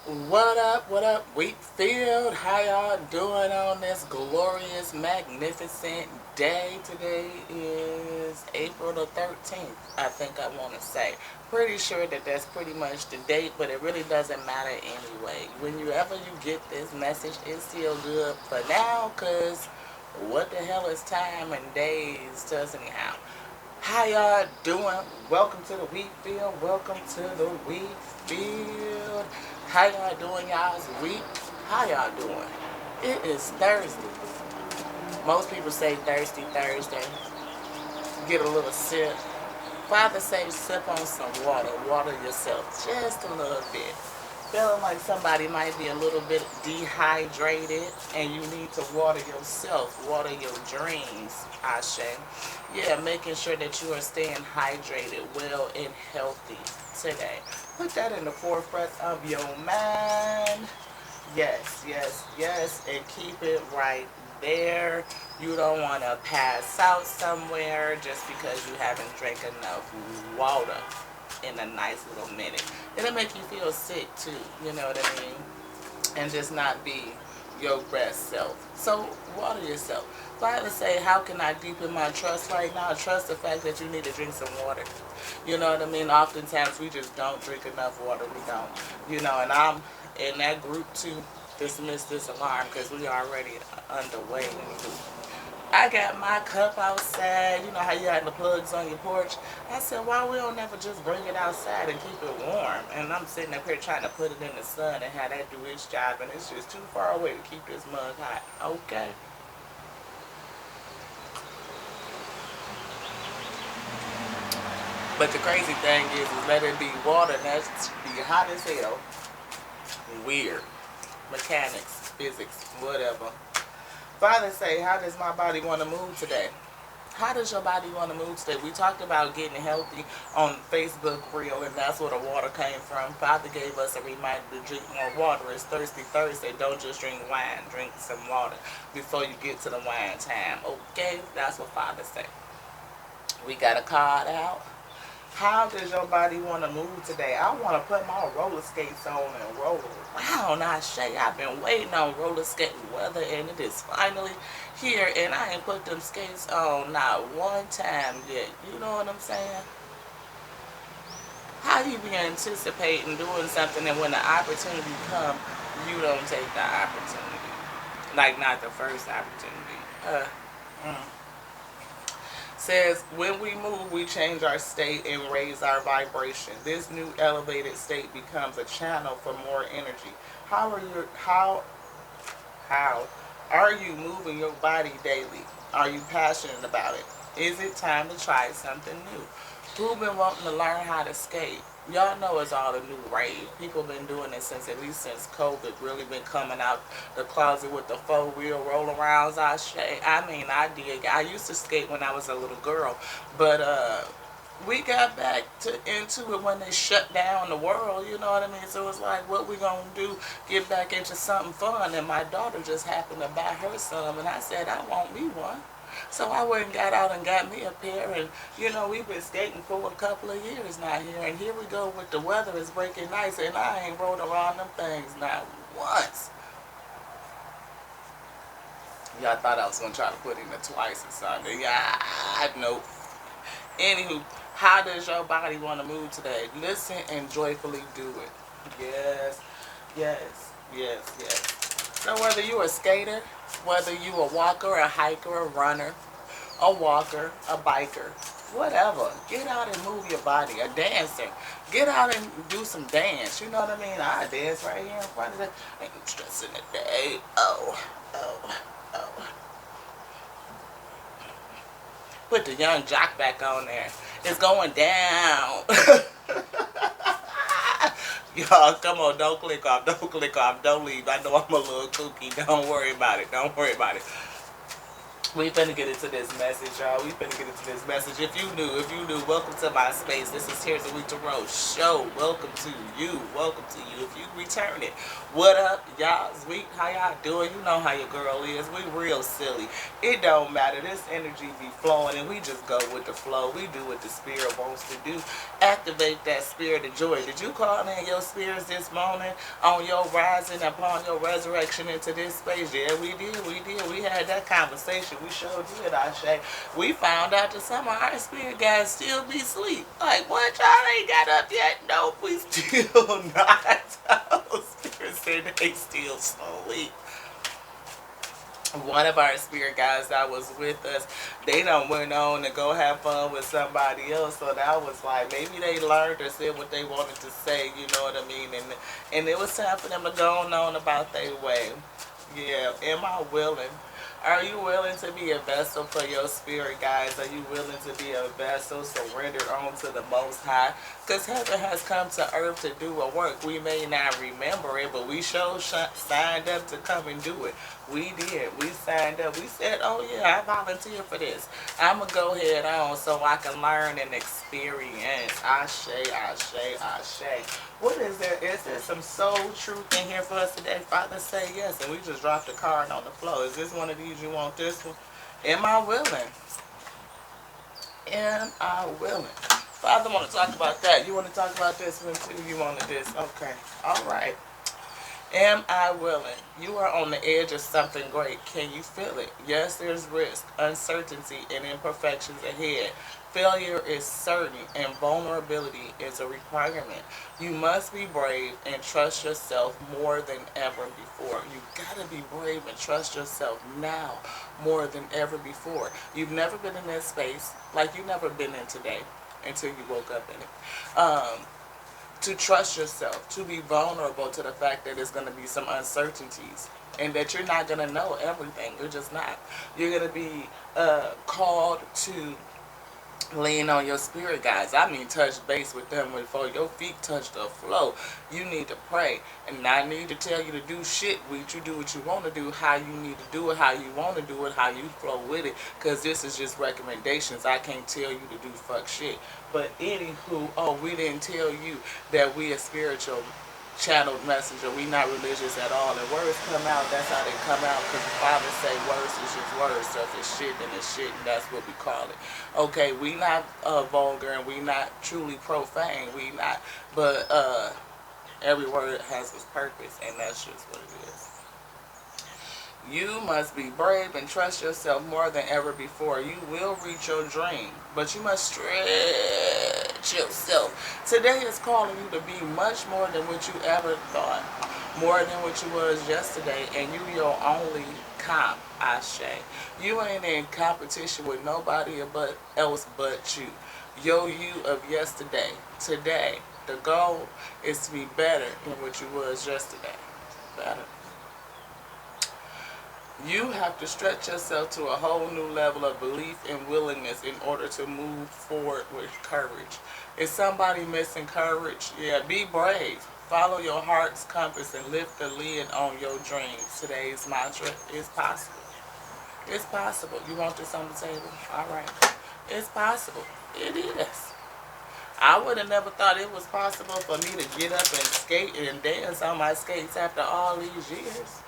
What up, Wheatfield? How y'all doing on this glorious, magnificent day? Today is April the 13th, I think I want to say. Pretty sure that that's pretty much the date, but it really doesn't matter anyway. Whenever you get this message, it's still good for now, because what the hell is time and days to us anyhow? How y'all doing? Welcome to the wheat field. Welcome to the wheat field. How y'all doing, y'all's week? How y'all doing? It is Thursday. Most people say thirsty Thursday. Get a little sip. Father say sip on some water. Water yourself just a little bit. Feeling like somebody might be a little bit dehydrated and you need to water yourself, water your dreams, Ashe. Yeah, making sure that you are staying hydrated, well, and healthy today. Put that in the forefront of your mind. Yes, yes, yes, and keep it right there. You don't want to pass out somewhere just because you haven't drank enough water in a nice little minute. It'll make you feel sick too, you know what I mean? And just not be your best self. So water yourself. If I had to say, how can I deepen my trust right now? Trust the fact that you need to drink some water. You know what I mean? Oftentimes we just don't drink enough water. We don't. You know, and I'm in that group too. Dismiss this alarm because we already underway. I got my cup outside. You know how you had the plugs on your porch? I said, why we don't never just bring it outside and keep it warm? And I'm sitting up here trying to put it in the sun and have that do its job, and it's just too far away to keep this mug hot. Okay. But the crazy thing is let it be water and that's be hot as hell. Weird. Mechanics, physics, whatever. Father say, how does my body want to move today? How does your body want to move today? We talked about getting healthy on Facebook Reel, and that's where the water came from. Father gave us a reminder to drink more water. It's Thirsty Thursday. Don't just drink wine. Drink some water before you get to the wine time. Okay? That's what Father said. We got a card out. How does your body want to move today? I want to put my roller skates on and roll around. I say I've been waiting on roller skate weather, and it is finally here. And I ain't put them skates on not one time yet. You know what I'm saying? How you be anticipating doing something, and when the opportunity come, you don't take the opportunity? Like not the first opportunity. Mm. Says when we move we change our state and raise our vibration. This new elevated state becomes a channel for more energy. How are you moving your body daily? Are you passionate about it? Is it time to try something new? Who been wanting to learn how to skate? Y'all know it's all a new rave. People been doing it since, at least since COVID really been coming out the closet with the four-wheel roll-arounds. I did. I used to skate when I was a little girl, but we got back into it when they shut down the world, you know what I mean? So it's like, what we gonna do? Get back into something fun. And my daughter just happened to buy her some, and I said, I want me one. So I went and got out and got me a pair, and we've been skating for a couple of years now here, and here we go with the weather is breaking nice, and I ain't rode around them things not once. Y'all thought I was gonna try to put in it twice or something. Yeah, nope. Anywho, how does your body want to move today? Listen and joyfully do it. Yes, yes, yes, yes. So whether you a skater, whether you a walker, a hiker, a runner, a walker, a biker, whatever, get out and move your body. A dancer, get out and do some dance. You know what I mean? I dance right here in front of the. Ain't stressing the day. Oh, oh, oh. Put the young jock back on there. It's going down. Y'all, come on, don't click off, don't click off, don't leave. I know I'm a little kooky. Don't worry about it. Don't worry about it. We finna get into this message, y'all. We finna get into this message. If you knew, welcome to my space. This is Tears of Week to Rose Show. Welcome to you. Welcome to you. If you return it. What up, y'all? Sweet, how y'all doing? You know how your girl is. We real silly. It don't matter. This energy be flowing and we just go with the flow. We do what the spirit wants to do. Activate that spirit of joy. Did you call in your spirits this morning on your rising upon your resurrection into this space? Yeah, we did. We did. We had that conversation. We sure did, Ashe. We found out that some of our spirit guys still be asleep. Like, what? Y'all ain't got up yet? Nope, we still not. Spirit said they still asleep. One of our spirit guys that was with us, they done went on to go have fun with somebody else. So that was like, maybe they learned or said what they wanted to say, you know what I mean? And it was time for them to go on about their way. Yeah, am I willing? Are you willing to be a vessel for your spirit, guys? Are you willing to be a vessel surrendered onto the Most High? Because heaven has come to earth to do a work. We may not remember it, but we signed up to come and do it. We did. We signed up. We said, oh yeah, I volunteer for this. I'm going to go ahead on so I can learn and experience. Ashe, ashe, ashe. What is there? Is there some soul truth in here for us today? Father, say yes. And we just dropped a card on the floor. Is this one of these you want this one? Am I willing? Am I willing? Father, I want to talk about that. You want to talk about this one too? You wanted this? Okay. All right. Am I willing? You are on the edge of something great. Can you feel it? Yes, there's risk, uncertainty, and imperfections ahead. Failure is certain, and vulnerability is a requirement. You must be brave and trust yourself more than ever before. You gotta be brave and trust yourself now more than ever before. You've never been in that space like you've never been in today until you woke up in it. To trust yourself, to be vulnerable to the fact that there's going to be some uncertainties and that you're not going to know everything. You're just not. You're going to be called to lean on your spirit guides. I mean, touch base with them before your feet touch the floor. You need to pray. And I need to tell you to do shit with you. Do what you want to do, how you need to do it, how you want to do it, how you flow with it. Because this is just recommendations. I can't tell you to do fuck shit. But anywho, oh, we didn't tell you that we are spiritual channeled messenger. We not religious at all. And words come out, that's how they come out. Because the Father say words is just words. So if it's shit, then it's shit, and that's what we call it. Okay, we not vulgar, and we not truly profane. We not, but every word has its purpose, and that's just what it is. You must be brave and trust yourself more than ever before. You will reach your dream, but you must stretch yourself. Today is calling you to be much more than what you ever thought, more than what you was yesterday, and you your only comp, Ashe. You ain't in competition with nobody else but you. You of yesterday, today. The goal is to be better than what you was yesterday. Better. You have to stretch yourself to a whole new level of belief and willingness in order to move forward with courage. Is somebody missing courage? Yeah, be brave. Follow your heart's compass and lift the lid on your dreams. Today's mantra is possible. It's possible. You want this on the table? All right. It's possible. It is. I would have never thought it was possible for me to get up and skate and dance on my skates after all these years.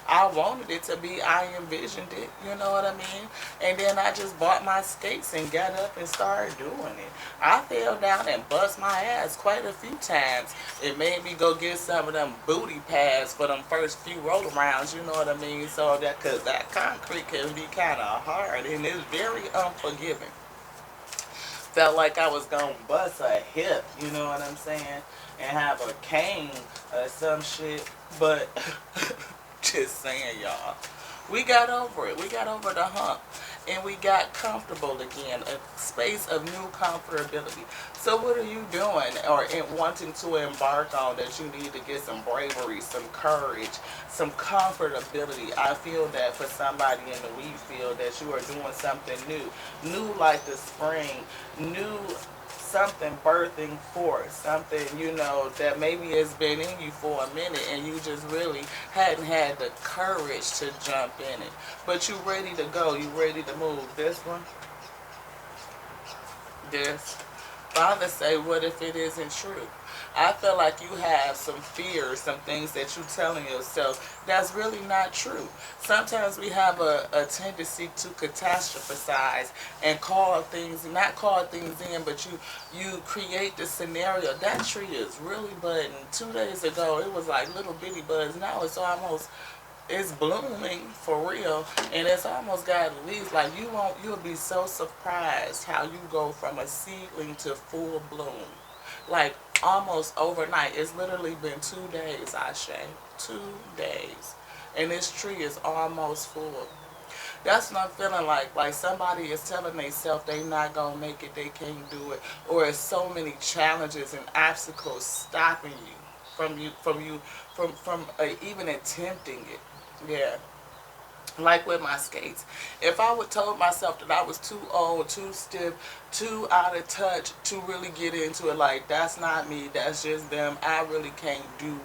I wanted it to be, I envisioned it, you know what I mean? And then I just bought my skates and got up and started doing it. I fell down and bust my ass quite a few times. It made me go get some of them booty pads for them first few roll arounds, you know what I mean? So that, cause that concrete can be kind of hard and it's very unforgiving. Felt like I was gonna bust a hip, you know what I'm saying? And have a cane or some shit, but just saying, y'all. We got over it. We got over the hump. And we got comfortable again. A space of new comfortability. So what are you doing or wanting to embark on that you need to get some bravery, some courage, some comfortability? I feel that for somebody in the wheat field that you are doing something new. New like the spring. New something birthing forth, something, you know, that maybe has been in you for a minute and you just really hadn't had the courage to jump in it. But you ready to go, you ready to move. This one, this. Father say, what if it isn't true? I feel like you have some fears, some things that you telling yourself that's really not true. Sometimes we have a tendency to catastrophize and call things, not call things in, but you create the scenario. That tree is really budding. 2 days ago, it was like little bitty buds. Now it's blooming for real, and it's almost got leaves. Like you'll be so surprised how you go from a seedling to full bloom, like almost overnight. It's literally been 2 days, Ashe. 2 days, and this tree is almost full. That's what I'm feeling like. Like somebody is telling themselves they not gonna make it, they can't do it, or it's so many challenges and obstacles stopping you from even attempting it. Yeah. Like with my skates. If I would told myself that I was too old, too stiff, too out of touch to really get into it, like that's not me, that's just them, I really can't do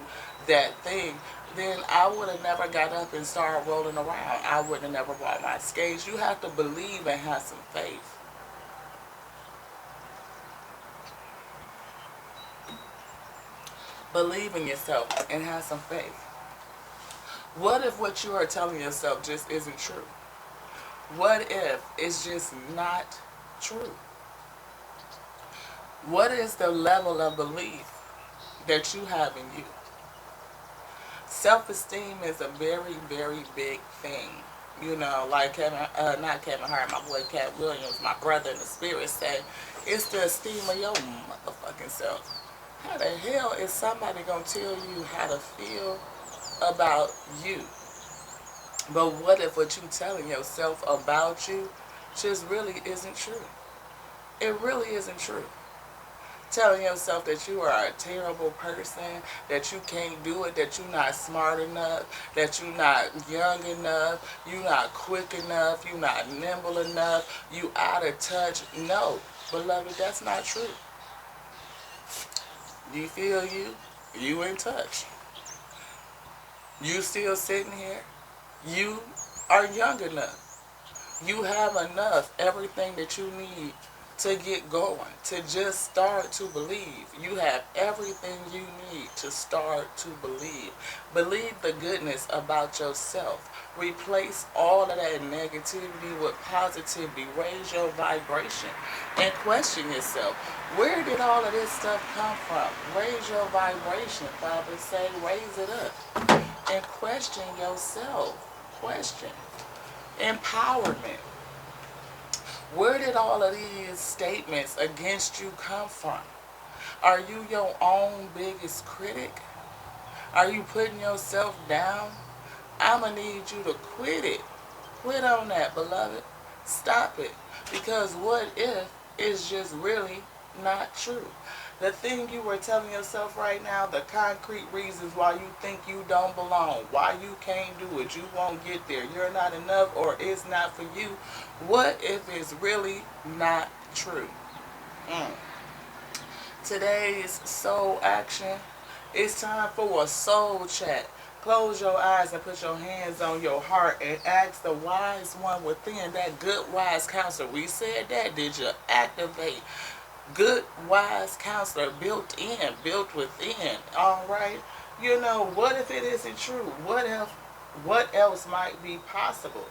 that thing, then I would have never got up and started rolling around. I would have never bought my skates. You have to believe and have some faith. Believe in yourself and have some faith. What if what you are telling yourself just isn't true? What if it's just not true? What is the level of belief that you have in you? Self-esteem is a very, very big thing. You know, like not Kevin Hart, my boy Cat Williams, my brother in the spirit say, it's the esteem of your motherfucking self. How the hell is somebody gonna tell you how to feel about you? But what if what you telling yourself about you just really isn't true? It really isn't true. Telling yourself that you are a terrible person, that you can't do it, that you're not smart enough, that you're not young enough, you're not quick enough, you're not nimble enough, you out of touch. No, beloved, that's not true. You feel you? You in touch. You still sitting here? You are young enough. You have enough, everything that you need to get going, to just start to believe. You have everything you need to start to believe. Believe the goodness about yourself. Replace all of that negativity with positivity. Raise your vibration and question yourself. Where did all of this stuff come from? Raise your vibration, Father. Say, raise it up. And question yourself. Question. Empowerment. Where did all of these statements against you come from? Are you your own biggest critic? Are you putting yourself down? I'm going to need you to quit it. Quit on that, beloved. Stop it. Because what if is just really not true? The thing you were telling yourself right now, the concrete reasons why you think you don't belong, why you can't do it, you won't get there, you're not enough, or it's not for you. What if it's really not true? Today's soul action, it's time for a soul chat. Close your eyes and put your hands on your heart and ask the wise one within, that good wise counselor. We said that. Did you activate good wise counselor built in, built within? All right. You know, what if it isn't true? What else might be possible?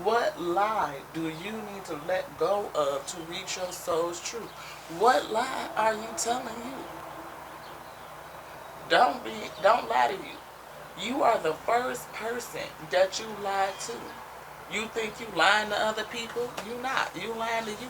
What lie do you need to let go of to reach your soul's truth? What lie are you telling you? Don't lie to you. You are the first person that you lied to. You think you lying to other people? You not. You lying to you.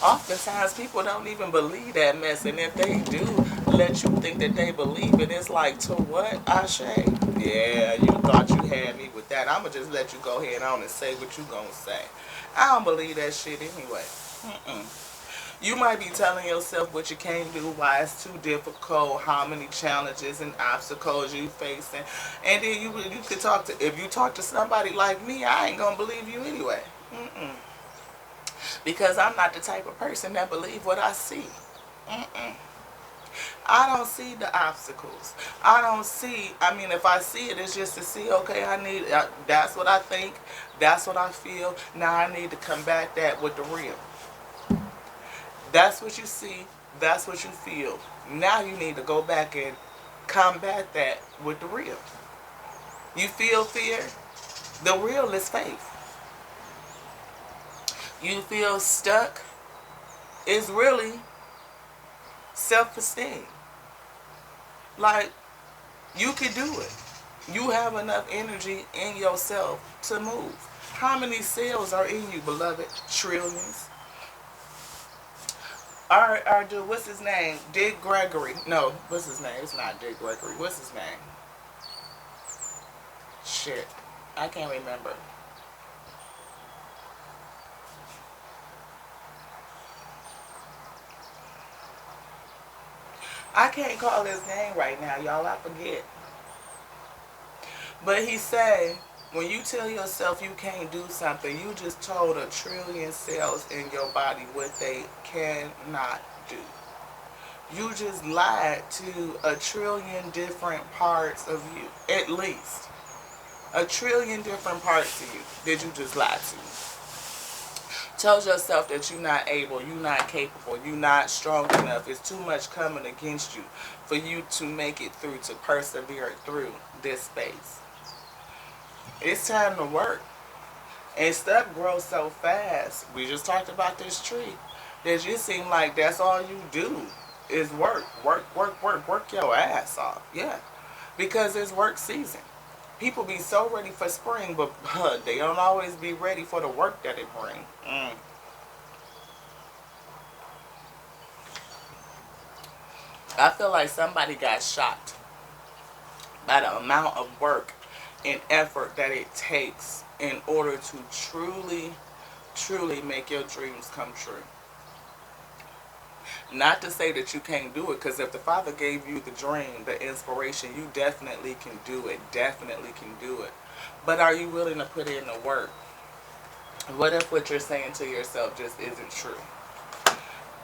Oftentimes people don't even believe that mess, and if they do let you think that they believe it, it's like, to what, Ashe? Yeah, you thought you had me with that. I'ma just let you go ahead on and say what you gonna say. I don't believe that shit anyway. You might be telling yourself what you can't do, why it's too difficult, how many challenges and obstacles you facing, and then you could talk to, if you talk to somebody like me, I ain't gonna believe you anyway. Because I'm not the type of person that believe what I see. Mm-mm. I don't see the obstacles. I don't see, I mean, if I see it, it's just to see, okay, that's what I think, that's what I feel. Now I need to combat that with the real. That's what you see, that's what you feel. Now you need to go back and combat that with the real. You feel fear? The real is faith. You feel stuck? It's really self-esteem. Like, you can do it. You have enough energy in yourself to move. How many cells are in you, beloved? Trillions. Our dude, what's his name? Dick Gregory. No, what's his name? It's not Dick Gregory. What's his name? Shit. I can't remember. I can't call his name right now, y'all. I forget. But he said, when you tell yourself you can't do something, you just told a trillion cells in your body what they cannot do. You just lied to a trillion different parts of you, at least. A trillion different parts of you that you just lied to. Told yourself that you're not able, you're not capable, you're not strong enough. It's too much coming against you for you to make it through, to persevere through this space. It's time to work. And stuff grows so fast. We just talked about this tree. That you seem like that's all you do is work. Work, work, work. Work your ass off. Yeah. Because it's work season. People be so ready for spring, but they don't always be ready for the work that it brings. I feel like somebody got shocked by the amount of work and effort that it takes in order to truly, truly make your dreams come true. Not to say that you can't do it, because if the Father gave you the dream, the inspiration, you definitely can do it. Definitely can do it. But are you willing to put in the work? What if what you're saying to yourself just isn't true?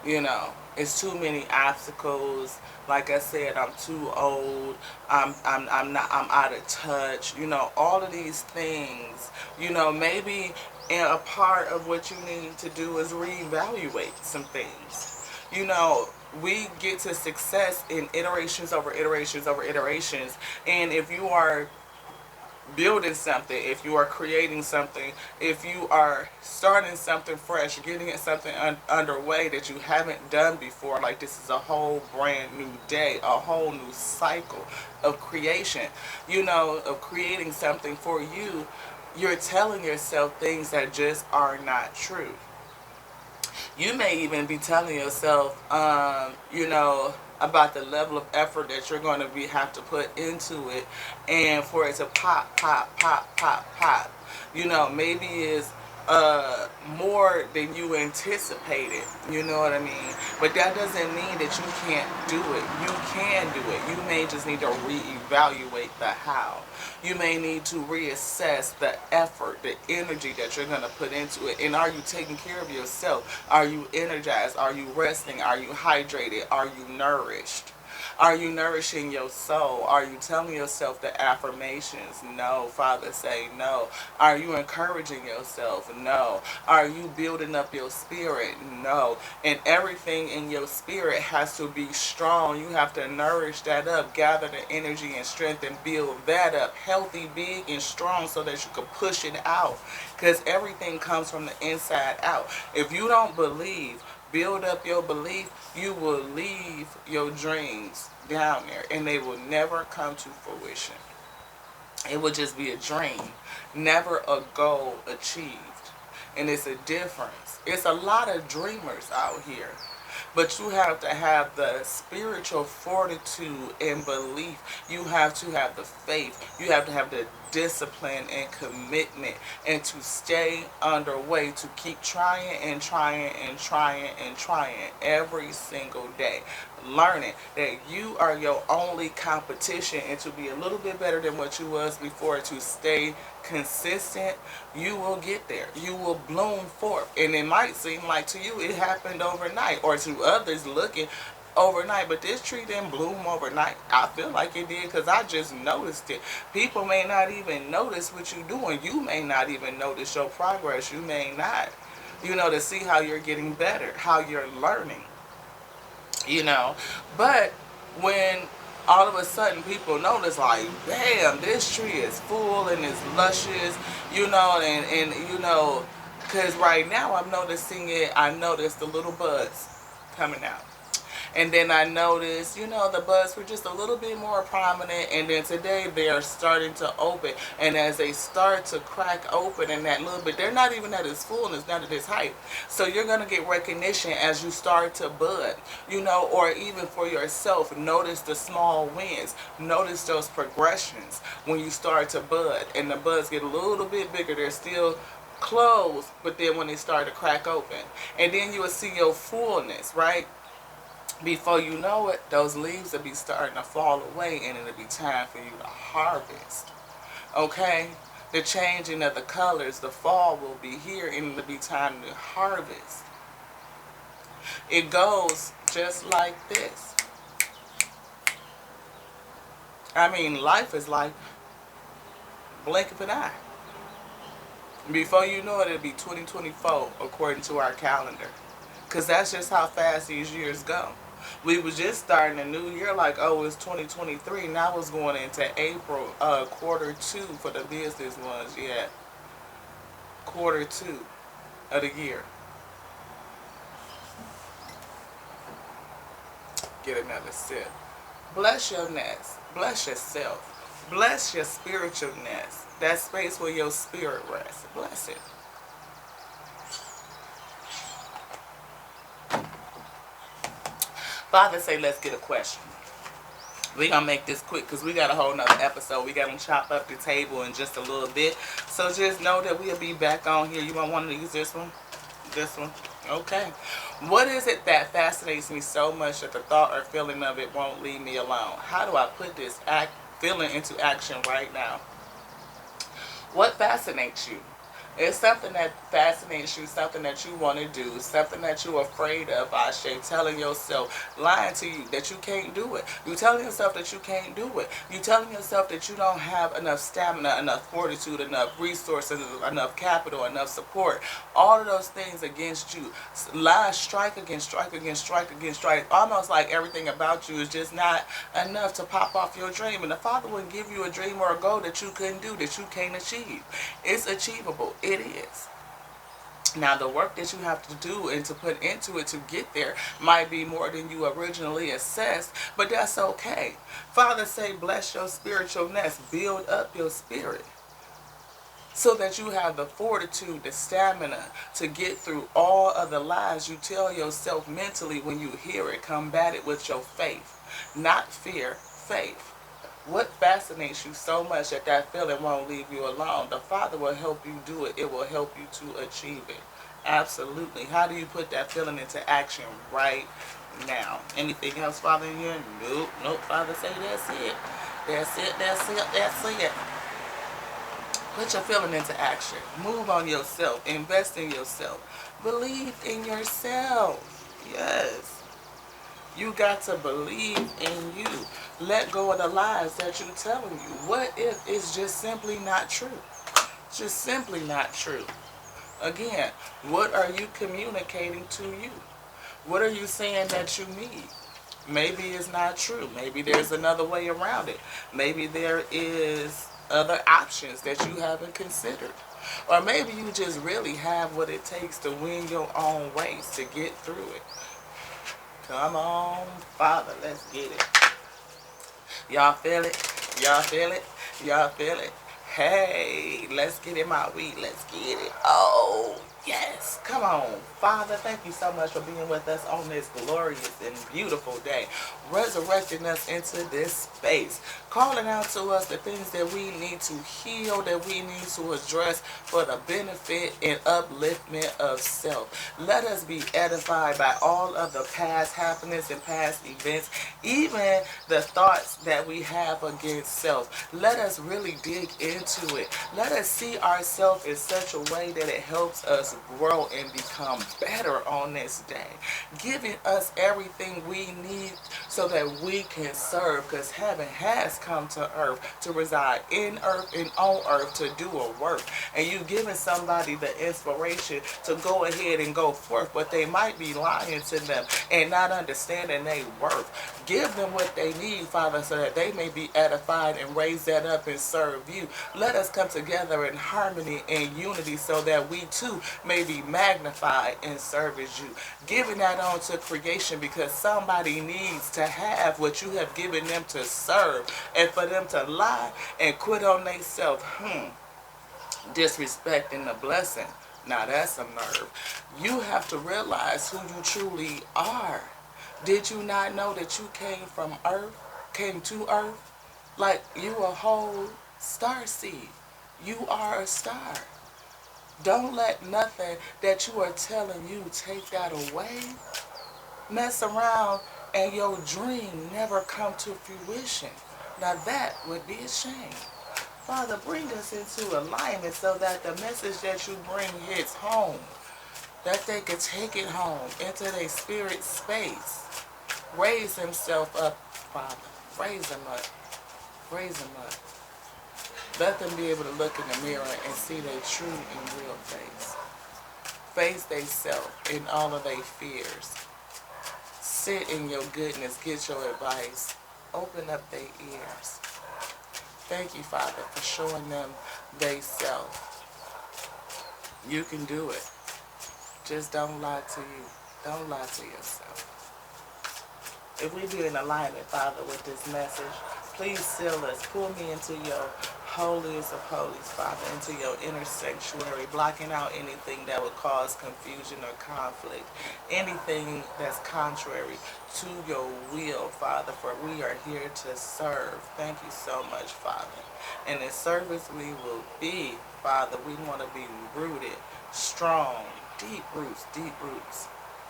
You know, it's too many obstacles. Like I said, I'm too old. I'm out of touch. You know, all of these things. You know, maybe a part of what you need to do is reevaluate some things. You know, we get to success in iterations over iterations over iterations. And if you are building something, if you are creating something, if you are starting something fresh, getting it something underway that you haven't done before, like this is a whole brand new day, a whole new cycle of creation, you know, of creating something for you, you're telling yourself things that just are not true. You may even be telling yourself, you know, about the level of effort that you're going to have to put into it, and for it to pop, pop, pop, pop, pop. You know, maybe it's more than you anticipated. You know what I mean? But that doesn't mean that you can't do it. You can do it. You may just need to reevaluate the how. You may need to reassess the effort, the energy that you're going to put into it. And are you taking care of yourself? Are you energized? Are you resting? Are you hydrated? Are you nourished? Are you nourishing your soul? Are you telling yourself the affirmations? No. Father, say no. Are you encouraging yourself? No. Are you building up your spirit? No. And everything in your spirit has to be strong. You have to nourish that up, gather the energy and strength and build that up, healthy, big, and strong, so that you can push it out. Because everything comes from the inside out. If you don't believe, build up your belief, you will leave your dreams down there and they will never come to fruition. It will just be a dream, never a goal achieved. And it's a difference. It's a lot of dreamers out here. But you have to have the spiritual fortitude and belief. You have to have the faith. You have to have the discipline and commitment, and to stay underway, to keep trying and trying and trying and trying every single day. learning that you are your only competition, and to be a little bit better than what you was before, to stay consistent, you will get there. You will bloom forth. And it might seem like to you it happened overnight, or to others looking overnight, but this tree didn't bloom overnight. I feel like it did because I just noticed it. People may not even notice what you're doing. You may not even notice your progress. You may not, to see how you're getting better, how you're learning, but when all of a sudden people notice, like, damn, this tree is full and it's luscious, because right now I'm noticing it. I noticed the little buds coming out. And then I noticed, the buds were just a little bit more prominent. And then today they are starting to open. And as they start to crack open in that little bit, they're not even at its fullness, not at its height. So you're going to get recognition as you start to bud, or even for yourself. Notice the small wins. Notice those progressions when you start to bud. And the buds get a little bit bigger. They're still closed, but then when they start to crack open. And then you will see your fullness, right? Before you know it, those leaves will be starting to fall away, and it'll be time for you to harvest. Okay? The changing of the colors, the fall will be here, and it'll be time to harvest. It goes just like this. I mean, life is like blink of an eye. Before you know it, it'll be 2024 according to our calendar. Because that's just how fast these years go. We was just starting a new year like, oh, it's 2023. Now it's going into April, quarter 2 for the business ones. Yeah, quarter 2 of the year. Get another sip. Bless your nest. Bless yourself. Bless your spiritual nest. That space where your spirit rests. Bless it. Father say, let's get a question. We're going to make this quick because we got a whole nother episode. We got to chop up the table in just a little bit. So just know that we'll be back on here. You might want to use this one? This one? Okay. What is it that fascinates me so much that the thought or feeling of it won't leave me alone? How do I put this feeling into action right now? What fascinates you? It's something that fascinates you, something that you want to do, something that you're afraid of, Ashe, telling yourself, lying to you that you can't do it. You're telling yourself that you can't do it. You're telling yourself that you don't have enough stamina, enough fortitude, enough resources, enough capital, enough support. All of those things against you. Lies strike against strike against strike against strike. Almost like everything about you is just not enough to pop off your dream. And the Father wouldn't give you a dream or a goal that you couldn't do, that you can't achieve. It's achievable. It is. Now, the work that you have to do and to put into it to get there might be more than you originally assessed, but that's okay. Father say, bless your spiritual nest. Build up your spirit so that you have the fortitude, the stamina to get through all of the lies you tell yourself mentally when you hear it. Combat it with your faith, not fear, faith. What fascinates you so much that that feeling won't leave you alone? The Father will help you do it. It will help you to achieve it. Absolutely. How do you put that feeling into action right now? Anything else, Father, in here? Nope. Nope. Father say that's it. That's it. That's it. That's it. Put your feeling into action. Move on yourself. Invest in yourself. Believe in yourself. Yes. You got to believe in you. Let go of the lies that you're telling you. What if it's just simply not true? Just simply not true. Again, what are you communicating to you? What are you saying that you need? Maybe it's not true. Maybe there's another way around it. Maybe there is other options that you haven't considered. Or maybe you just really have what it takes to win your own race, to get through it. Come on, Father, let's get it. Y'all feel it? Y'all feel it? Y'all feel it? Hey, let's get in my weed. Let's get it. Oh, Yes, come on. Father, thank you so much for being with us on this glorious and beautiful day, resurrecting us into this space, calling out to us the things that we need to heal, that we need to address for the benefit and upliftment of self. Let us be edified by all of the past happenings and past events, even the thoughts that we have against self. Let us really dig into it. Let us see ourselves in such a way that it helps us grow and become better on this day, giving us everything we need so that we can serve, because heaven has come to earth to reside in earth and on earth to do a work. And you giving somebody the inspiration to go ahead and go forth, but they might be lying to them and not understanding their worth. Give them what they need, Father, so that they may be edified and raise that up and serve you. Let us come together in harmony and unity so that we too may be magnified and serve as you. Giving that on to creation, because somebody needs to have what you have given them to serve, and for them to lie and quit on themselves, disrespecting the blessing. Now that's a nerve. You have to realize who you truly are. Did you not know that you came from earth, came to earth? Like you a whole star seed. You are a star. Don't let nothing that you are telling you take that away. Mess around and your dream never come to fruition. Now that would be a shame. Father, bring us into alignment so that the message that you bring hits home, that they can take it home into their spirit space. Raise himself up, Father. Raise them up. Raise them up. Let them be able to look in the mirror and see their true and real face. Face they self in all of their fears. Sit in your goodness. Get your advice. Open up their ears. Thank you, Father, for showing them they self. You can do it. Just don't lie to you. Don't lie to yourself. If we be in alignment, Father, with this message, please seal us. Pull me into your holiest of holies, Father, into your inner sanctuary, blocking out anything that would cause confusion or conflict, anything that's contrary to your will, Father, for we are here to serve. Thank you so much, Father. And in service we will be, Father, we want to be rooted, strong, deep roots,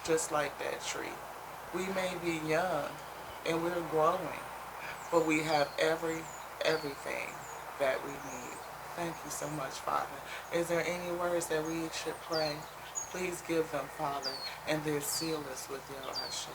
just like that tree. We may be young and we're growing, but we have everything that we need. Thank you so much, Father. Is there any words that we should pray? Please give them, Father, and then seal us with your Ashe.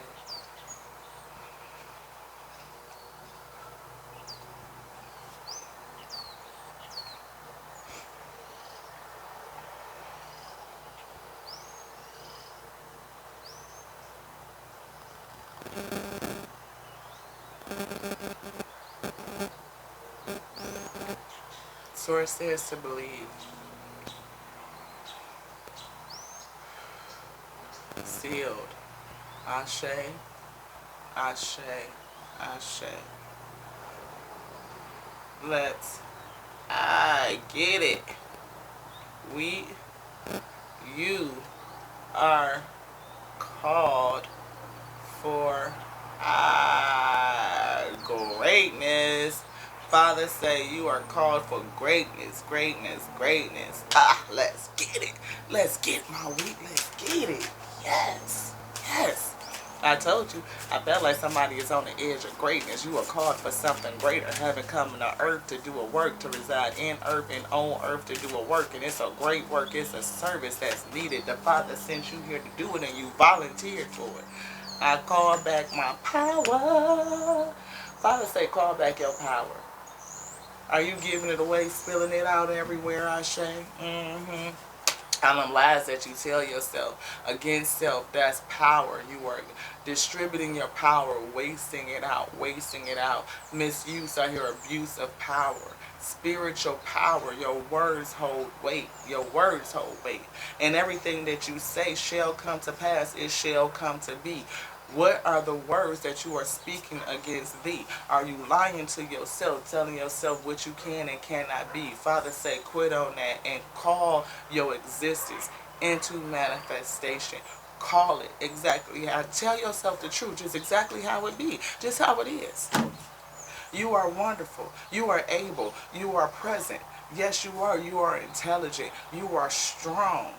Source says to believe. Sealed. Ashe, Ashe, Ashe. I get it. You are called for greatness. Father say you are called for greatness, greatness, greatness. Let's get it. Let's get my wheat. Let's get it. Yes. Yes. I told you, I felt like somebody is on the edge of greatness. You are called for something greater, having come to earth to do a work, to reside in earth and on earth to do a work. And it's a great work. It's a service that's needed. The Father sent you here to do it and you volunteered for it. I call back my power. Father say, call back your power. Are you giving it away, spilling it out everywhere, Ashe? And them lies that you tell yourself against self, that's power. You are distributing your power, wasting it out, misuse, I hear abuse of power. Spiritual power, your words hold weight, and everything that you say shall come to pass, it shall come to be. What are the words that you are speaking against thee? Are you lying to yourself, telling yourself what you can and cannot be? Father say, quit on that and call your existence into manifestation. Call it exactly how. Tell yourself the truth, just exactly how it be, just how it is. You are wonderful. You are able. You are present. Yes, you are. You are intelligent. You are strong.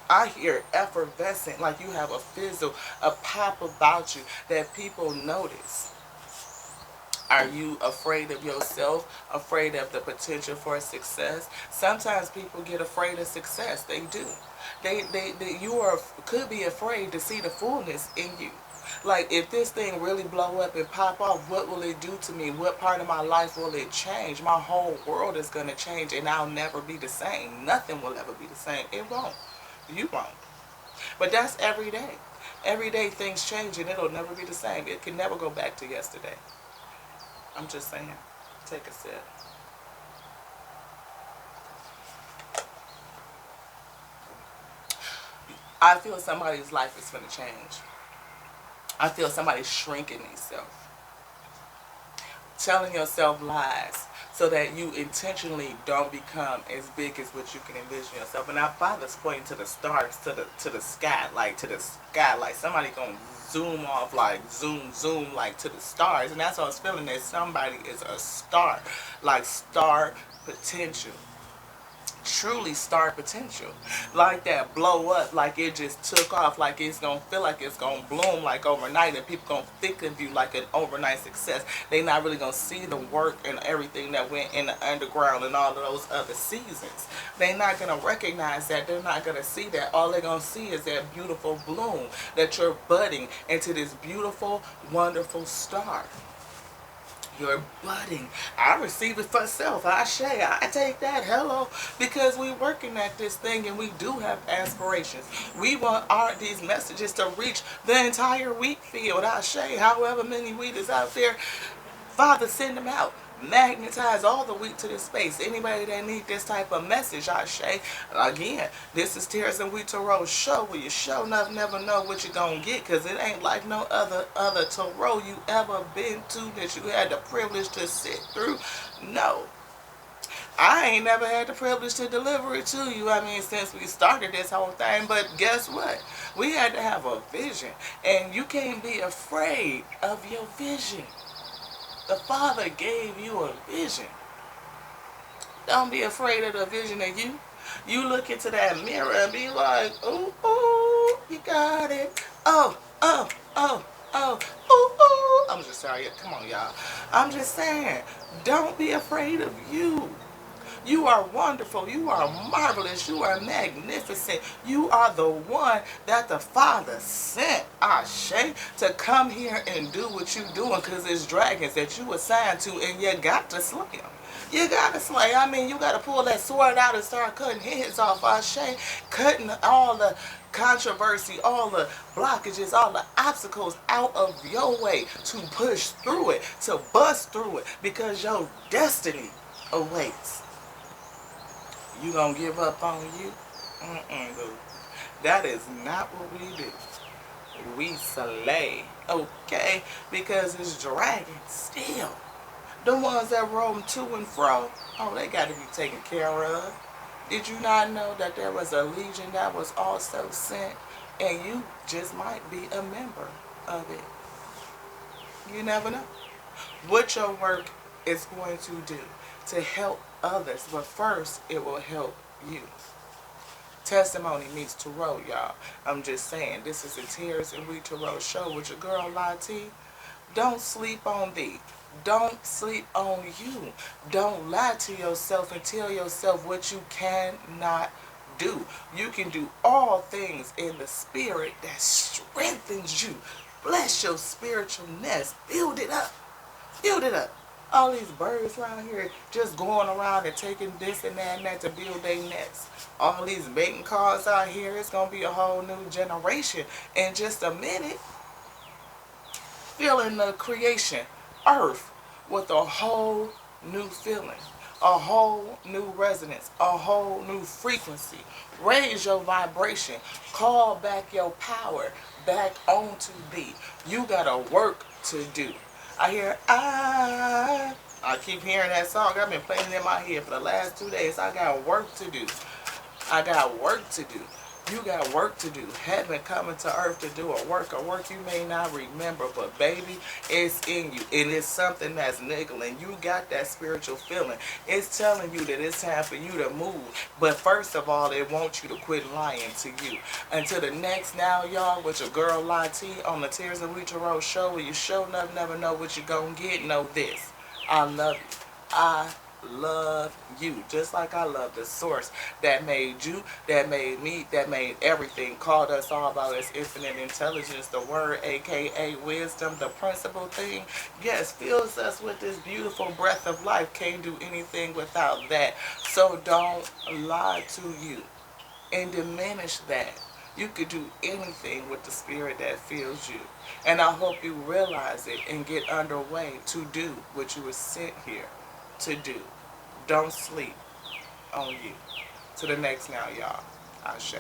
I hear effervescent, like you have a fizzle, a pop about you that people notice. Are you afraid of yourself? Afraid of the potential for success? Sometimes people get afraid of success. They do. You could be afraid to see the fullness in you. Like, if this thing really blow up and pop off, what will it do to me? What part of my life will it change? My whole world is going to change, and I'll never be the same. Nothing will ever be the same. It won't. You won't. But that's every day. Every day things change, and it'll never be the same. It can never go back to yesterday. I'm just saying. Take a sip. I feel somebody's life is going to change. I feel somebody's shrinking themselves. Telling yourself lies so that you intentionally don't become as big as what you can envision yourself. And our Father's pointing to the stars, to the sky, like to the sky, like somebody gonna zoom off, like zoom, like to the stars. And that's what I was feeling, that somebody is a star, like star potential. Truly star potential, like that blow up, like it just took off, like it's gonna feel like it's gonna bloom like overnight, and people gonna think of you like an overnight success. They not really gonna see the work and everything that went in the underground and all of those other seasons. They not gonna recognize that. They're not gonna see that. All they're gonna see is that beautiful bloom, that you're budding into this beautiful, wonderful star. You're budding. I receive it for self. I share. I take that. Hello. Because we're working at this thing, and we do have aspirations. We want these messages to reach the entire wheat field. I share. However many wheat is out there, Father, send them out. Magnetize all the wheat to this space. Anybody that need this type of message, I say, again, this is Tears and Wheat Tarot show, where you show enough never know what you're going to get, because it ain't like no other tarot you ever been to that you had the privilege to sit through. No. I ain't never had the privilege to deliver it to you, I mean, since we started this whole thing. But guess what? We had to have a vision, and you can't be afraid of your vision. The Father gave you a vision. Don't be afraid of the vision of you. You look into that mirror and be like, ooh, ooh, you got it. Oh, oh, oh, oh, ooh, ooh. I'm just sorry. Come on, y'all. I'm just saying, don't be afraid of you. You are wonderful. You are marvelous. You are magnificent. You are the one that the Father sent, Ashe, to come here and do what you're doing, because it's dragons that you assigned to, and you got to slay them. You got to slay. I mean, you got to pull that sword out and start cutting heads off, Ashe, cutting all the controversy, all the blockages, all the obstacles out of your way, to push through it, to bust through it, because your destiny awaits. You gonna give up on you? Boo. That is not what we do. We slay, okay? Because it's dragons still. The ones that roam to and fro, oh, they got to be taken care of. Did you not know that there was a legion that was also sent, and you just might be a member of it? You never know what your work is going to do to help others, but first it will help you. Testimony meets tarot, y'all. I'm just saying, this is a Tears and Wheat Tarot show with your girl Lati. Don't sleep on thee. Don't sleep on you. Don't lie to yourself and tell yourself what you cannot do. You can do all things in the spirit that strengthens you. Bless your spiritual nest. Build it up. Build it up. All these birds around here just going around and taking this and that to build their nests. All these mating calls out here, it's going to be a whole new generation in just a minute. Feeling the creation, earth, with a whole new feeling, a whole new resonance, a whole new frequency. Raise your vibration. Call back your power back onto thee. You got a work to do. I hear, I keep hearing that song. I've been playing it in my head for the last 2 days. I got work to do. I got work to do. You got work to do. Heaven coming to earth to do a work you may not remember, but baby, it's in you. It is something that's niggling. You got that spiritual feeling. It's telling you that it's time for you to move. But first of all, it wants you to quit lying to you. Until the next Now Y'all with your girl Lati on the Tears of Rita Rose show, where you show enough never know what you're gonna get. Know this. I love you. I love you just like I love the source that made you, that made me, that made everything, called us all by its infinite intelligence, the word aka wisdom, the principal thing, yes, fills us with this beautiful breath of life. Can't do anything without that. So don't lie to you and diminish that. You could do anything with the spirit that fills you. And I hope you realize it and get underway to do what you were sent here to do. Don't sleep on you. To the next Now Y'all. Ashe.